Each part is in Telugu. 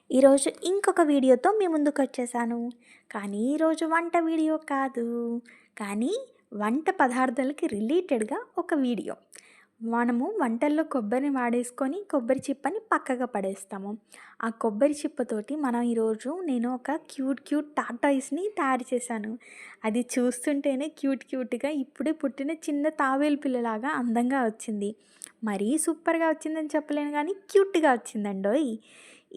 ఈరోజు ఇంకొక వీడియోతో మీ ముందుకొచ్చేసాను. కానీ ఈరోజు వంట వీడియో కాదు. కానీ వంట పదార్థాలకి రిలేటెడ్‌గా ఒక వీడియో. మనము వంటల్లో కొబ్బరిని వాడేసుకొని కొబ్బరి చిప్పని పక్కగా పడేస్తాము. ఆ కొబ్బరి చిప్పతోటి నేను ఒక క్యూట్ క్యూట్ టార్టాయిస్‌ని తయారు చేశాను. అది చూస్తుంటేనే క్యూట్‌గా ఇప్పుడే పుట్టిన చిన్న తాబేలు పిల్లలాగా అందంగా వచ్చింది. మరీ సూపర్‌గా వచ్చిందని చెప్పలేను గానీ క్యూట్‌గా వచ్చిందండోయ్!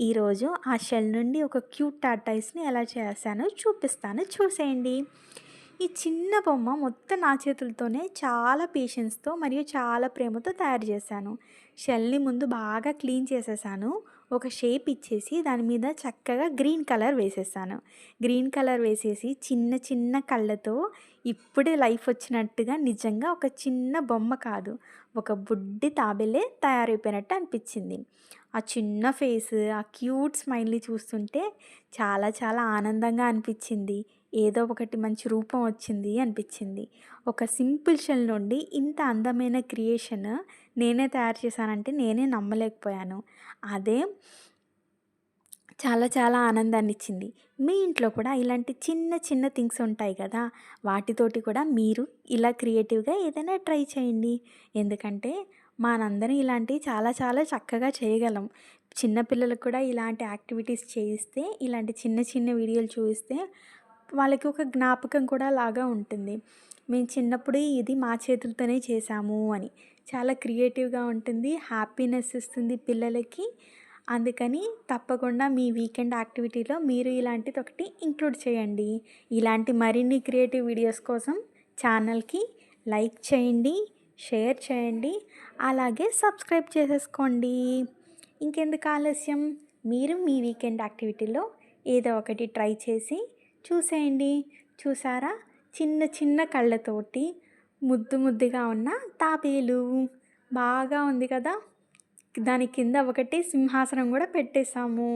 ఈరోజు ఆ షెల్ నుండి ఒక క్యూట్ టార్టాయిస్‌ని ఎలా చేశానో చూపిస్తాను, చూసేయండి. ఈ చిన్న బొమ్మ మొత్తం నా చేతులతోనే చాలా పేషెన్స్‌తో మరియు చాలా ప్రేమతో తయారు చేశాను. షెల్‌ని ముందు బాగా క్లీన్ చేసేసాను. ఒక షేప్ ఇచ్చేసి దాని మీద చక్కగా గ్రీన్ కలర్ వేసేసాను. గ్రీన్ కలర్ వేసేసి చిన్న చిన్న కళ్ళతో ఇప్పుడే లైఫ్ వచ్చినట్టుగా నిజంగా ఒక చిన్న బొమ్మ కాదు, ఒక బుడ్డి తాబేలే తయారైపోయినట్టు అనిపించింది. ఆ చిన్న ఫేస్, ఆ క్యూట్ స్మైల్‌ని చూస్తుంటే చాలా చాలా ఆనందంగా అనిపించింది. ఏదో ఒకటి మంచి రూపం వచ్చింది అనిపించింది. ఒక సింపుల్ షెల్ నుండి ఇంత అందమైన క్రియేషన్ నేనే తయారు చేశానంటే నేనే నమ్మలేకపోయాను. అదే చాలా చాలా ఆనందాన్నిచ్చింది. మీ ఇంట్లో కూడా ఇలాంటి చిన్న చిన్న థింగ్స్ ఉంటాయి కదా! వాటితోటి కూడా మీరు ఇలా క్రియేటివ్‌గా ఏదైనా ట్రై చేయండి. ఎందుకంటే మనందరం ఇలాంటివి చాలా చాలా చక్కగా చేయగలం. చిన్న పిల్లలకు కూడా ఇలాంటి యాక్టివిటీస్ చేయిస్తే, ఇలాంటి చిన్న చిన్న వీడియోలు చూయిస్తే వాళ్ళకి ఒక జ్ఞాపకం కూడా లాగా ఉంటుంది. మేము చిన్నప్పుడు ఇది మా చేతులతోనే చేశాము అని. చాలా క్రియేటివ్‌గా ఉంటుంది. హ్యాపీనెస్ ఇస్తుంది పిల్లలకి. అందుకని తప్పకుండా మీ వీకెండ్ యాక్టివిటీలో మీరు ఇలాంటిది ఒకటి ఇంక్లూడ్ చేయండి. ఇలాంటి మరిన్ని క్రియేటివ్ వీడియోస్ కోసం ఛానల్‌కి లైక్ చేయండి, షేర్ చేయండి, అలాగే సబ్స్క్రైబ్ చేసేసుకోండి. ఇంకెందుకు ఆలస్యం, మీరు మీ వీకెండ్ యాక్టివిటీలో ఏదో ఒకటి ట్రై చేసి చూసేయండి. చూసారా? చిన్న చిన్న కళ్ళతోటి ముద్దు ముద్దుగా ఉన్న తాబేలు. బాగా ఉంది కదా! దాని కింద ఒకటి సింహాసనం గూడా పెట్టేసాము.